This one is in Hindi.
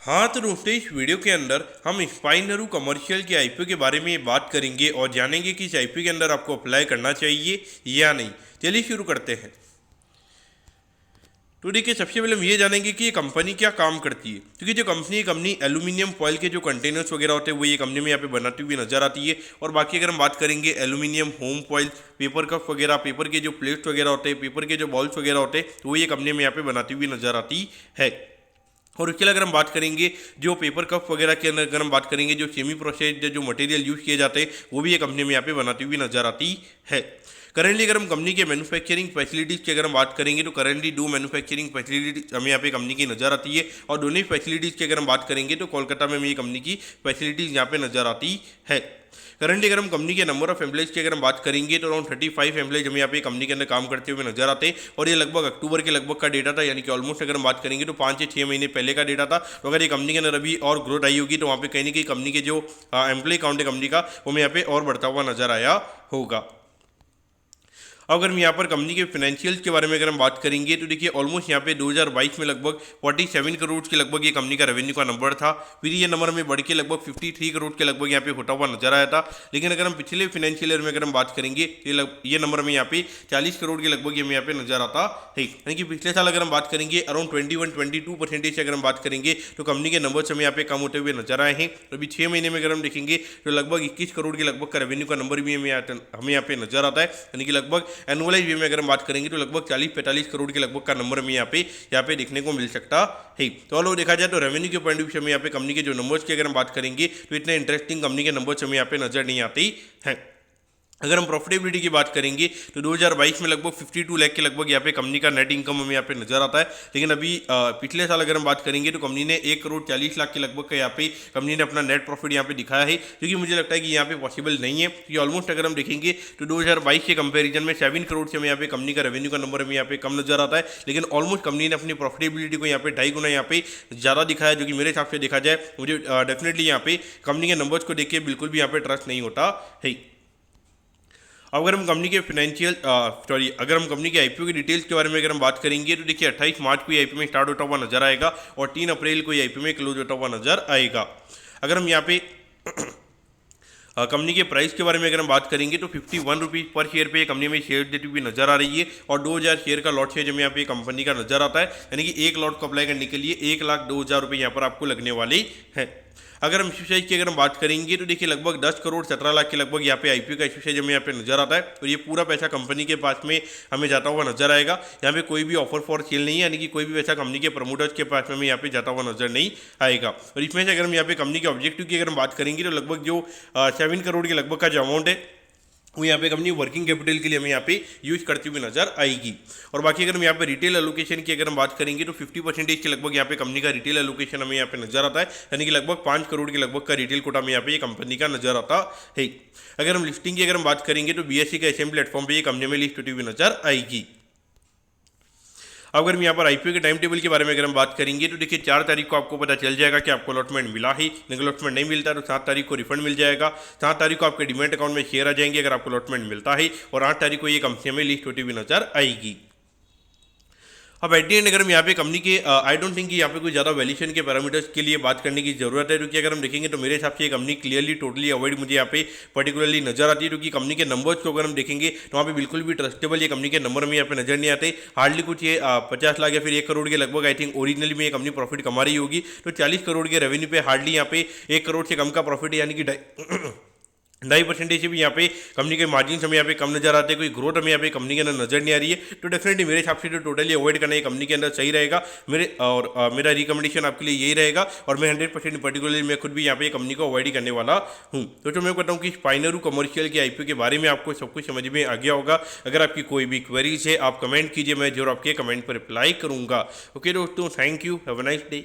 हाँ तो दोस्तों, इस वीडियो के अंदर हम स्पाइनरू कमर्शियल के आईपीओ के बारे में बात करेंगे और जानेंगे कि इस आईपीओ के अंदर आपको अप्लाई करना चाहिए या नहीं। चलिए शुरू करते हैं। तो देखिए, सबसे पहले हम ये जानेंगे कि ये कंपनी क्या काम करती है। क्योंकि जो कंपनी एल्यूमिनियम फॉइल के जो कंटेनर्स वगैरह होते हैं वो ये कंपनी में यहाँ पे बनाती हुई नजर आती है। और बाकी अगर हम बात करेंगे aluminium home foil, paper cup वगैरह, पेपर के जो प्लेट्स वगैरह होते हैं, पेपर के जो बॉल्स वगैरह होते हैं, तो वो ये कंपनी में यहाँ पे बनाती हुई नजर आती है। और उसके लिए अगर हम बात करेंगे जो पेपर कप वगैरह के अंदर अगर हम बात करेंगे जो सेमी प्रोसेस्ड जो मटेरियल यूज़ किए जाते हैं वो भी ये कंपनी में यहाँ पे बनाती हुई नजर आती है। करेंटली अगर हम कंपनी के मैन्युफैक्चरिंग फैसिलिटीज़ की अगर हम बात करेंगे तो करेंटली 2 मैन्युफैक्चरिंग फैसिलिटीज हमें यहाँ पे कंपनी की नज़र आती है। और दोनों ही फैसिलिटीज़ की अगर हम बात करेंगे तो कोलकाता में हमें ये कंपनी की फैसिलिटीज़ यहाँ पे नज़र आती है। करंटली अगर हम कंपनी के नंबर ऑफ एम्प्लॉइज की अगर हम बात करेंगे तो अराउंड 35 एम्प्लॉइज हमें यहाँ पे कंपनी के अंदर काम करते हुए नजर आते हैं। और ये लगभग अक्टूबर के लगभग का डेटा था, यानी कि ऑलमोस्ट अगर हम बात करेंगे तो 5 से 6 महीने पहले का डेटा था। तो अगर ये कंपनी के अंदर अभी और ग्रोथ आई होगी तो वहाँ पे कहीं ना कहीं कंपनी के जो एम्प्लॉय काउंट है कंपनी का वो हमें यहाँ पे और बढ़ता हुआ नजर आया होगा। अगर हम यहाँ पर कंपनी के फाइनेंशियल्स के बारे में अगर हम बात करेंगे तो देखिए ऑलमोस्ट यहाँ पे 2022 में लगभग 47 करोड़ के लगभग ये कंपनी का रेवेन्यू का नंबर था। फिर ये नंबर में बढ़ के लगभग 53 करोड़ के लगभग यहाँ पे होता हुआ नजर आया था। लेकिन अगर हम पिछले फाइनेंशियल ईयर में अगर हम बात करेंगे ये नंबर में यहाँ पे 40 करोड़ के लगभग ये यहाँ पे नजर आता है। यानी कि पिछले साल अगर हम बात करेंगे अराउंड 22% अगर हम बात करेंगे तो कंपनी के नंबर्स हमें यहाँ पे कम होते हुए नजर आए हैं। तो अभी 6 महीने में अगर हम देखेंगे तो लगभग 21 करोड़ के लगभग का रेवेन्यू का नंबर भी हमें यहाँ पे नजर आता है। यानी कि लगभग एनुअलाइज वे में अगर हम बात करेंगे तो लगभग 40-45 करोड़ के लगभग का नंबर हमें यहाँ पे देखने को मिल सकता है। तो ऑल ओवर देखा जाए तो रेवेन्यू के पॉइंट ऑफ व्यू से हमें यहाँ पे कंपनी के जो नंबर्स की अगर हम बात करेंगे तो इतने इंटरेस्टिंग कंपनी के नंबर्स हमें यहाँ पे नजर नहीं आते हैं। अगर हम प्रॉफिटेबिलिटी की बात करेंगे तो 2022 में लगभग 52 लाख के लगभग यहाँ पे कंपनी का नेट इनकम हमें यहाँ पे नजर आता है। लेकिन अभी पिछले साल अगर हम बात करेंगे तो कंपनी ने 1 करोड़ 40 लाख के लगभग का यहाँ पे कंपनी ने अपना नेट प्रॉफिट यहाँ पे दिखाया है, क्योंकि मुझे लगता है कि यहाँ पे पॉसिबल नहीं है। क्योंकि ऑलमोस्ट अगर हम देखेंगे तो 2022 के कंपेरिजन में 7 करोड़ से हमें यहाँ पे कंपनी का रेवेन्यू का नंबर हमें यहाँ पे कम नजर आता है। लेकिन ऑलमोस्ट कंपनी ने अपनी प्रॉफिटेबिलिटी को यहाँ पे 2.5 गुना यहाँ पे ज़्यादा दिखाया, जो कि मेरे हिसाब से देखा जाए मुझे डेफिनेटली यहाँ पे कंपनी के नंबर्स को देख के बिल्कुल भी यहाँ पे ट्रस्ट नहीं होता है। अगर हम कंपनी के अगर हम कंपनी के आईपीओ की डिटेल्स के बारे में अगर हम बात करेंगे तो देखिए 28 मार्च को ये आईपीओ में स्टार्ट होता हुआ नजर आएगा और 3 अप्रैल को ये आईपीओ में क्लोज होता हुआ नजर आएगा। अगर हम यहाँ पे कंपनी के प्राइस के बारे में अगर हम बात करेंगे तो 51 रुपीज़ पर शेयर पे कंपनी में शेयर देती हुई नजर आ रही है। और 2000 शेयर का लॉट शेयर हमें यहाँ पे कंपनी का नजर आता है। यानी कि एक लॉट को अप्लाई करने के लिए 1,02,000 रुपये यहाँ पर आपको लगने वाले हैं। अगर हम इशू साइज की अगर हम बात करेंगे तो देखिए लगभग 10 करोड़ 17 लाख के लगभग यहाँ पे आईपीओ का इशू साइज हमें यहाँ पे नजर आता है। और ये पूरा पैसा कंपनी के पास में हमें जाता हुआ नजर आएगा। यहाँ पे कोई भी ऑफर फॉर सेल नहीं है, यानी कि कोई भी पैसा कंपनी के प्रमोटर्स के पास में हमें यहाँ पे जाता हुआ नजर नहीं आएगा। और इसमें से अगर हम यहाँ पे कंपनी के ऑब्जेक्टिव की अगर हम बात करेंगे तो लगभग जो 7 करोड़ के लगभग का जो अमाउंट है वो यहाँ पे कंपनी वर्किंग कैपिटल के लिए हमें यहाँ पे यूज करती हुई नजर आएगी। और बाकी अगर हम यहाँ पे रिटेल एलोकेशन की अगर हम बात करेंगे तो 50% के लगभग यहाँ पे कंपनी का रिटेल एलोकेशन हमें यहाँ पे नजर आता है। यानी कि लगभग 5 करोड़ के लगभग का रिटेल कोटा में यहाँ पे ये कंपनी का नजर आता है। अगर हम लिस्टिंग की अगर हम बात करेंगे तो BSE का एसएम प्लेटफॉर्म पर ये कंपनी में लिस्ट होती हुई नजर आएगी। अगर हम यहाँ पर आईपीओ के टाइम टेबल के बारे में अगर हम बात करेंगे तो देखिए 4 तारीख को आपको पता चल जाएगा कि आपको अलॉटमेंट मिला ही। अगर अलॉटमेंट नहीं मिलता तो 7 तारीख को रिफंड मिल जाएगा। 7 तारीख को आपके डिमेट अकाउंट में शेयर आ जाएंगे अगर आपको अलॉटमेंट मिलता है। और 8 तारीख को ये कंपनी में लिस्ट होती हुई नजर आएगी। अब एट दी एंड अगर हम यहाँ पे कंपनी के आई डोंट थिंक कि यहाँ पे कोई ज़्यादा वैल्यूएशन के पैरामीटर्स के लिए बात करने की जरूरत है, क्योंकि अगर हम देखेंगे तो मेरे हिसाब से ये कंपनी क्लियरली टोटली अवॉइड मुझे यहाँ पे पर्टिकुलरली नजर आती है। क्योंकि कंपनी के नंबर्स को अगर हम देखेंगे तो वहाँ पे बिल्कुल भी ट्रस्टेबल ये कंपनी के नंबर में यहाँ पे नजर नहीं आते। हार्डली कुछ ये 50 लाख या फिर 1 करोड़ के लगभग आई थिंक ओरिजिनली में ये कंपनी प्रॉफिट कमा रही होगी। तो 40 करोड़ के रेवेन्यू पे हार्डली यहाँ पे 1 करोड़ से कम का प्रॉफिट, यानी कि 2.5% से भी यहाँ पे कंपनी के मार्जिन हमें यहाँ पे कम नजर आते हैं। कोई ग्रोथ हमें यहाँ पे कंपनी के अंदर नजर नहीं आ रही है। तो डेफिनेटली मेरे हिसाब से तो टोटली अवॉइड करना है कंपनी के अंदर सही रहेगा मेरा रिकमेंडेशन आपके लिए यही रहेगा। और मैं 100% पर्टिकुलरली मैं खुद भी यहाँ पे कंपनी को अवॉइड करने वाला हूँ। तो मैं कहता हूँ कि स्पाइनरू कमर्शियल के आईपीओ के बारे में आपको सब कुछ समझ में आ गया होगा। अगर आपकी कोई भी क्वेरीज है आप कमेंट कीजिए, मैं जरूर आपके कमेंट पर रिप्लाई करूँगा। ओके दोस्तों, thank you, have a nice day.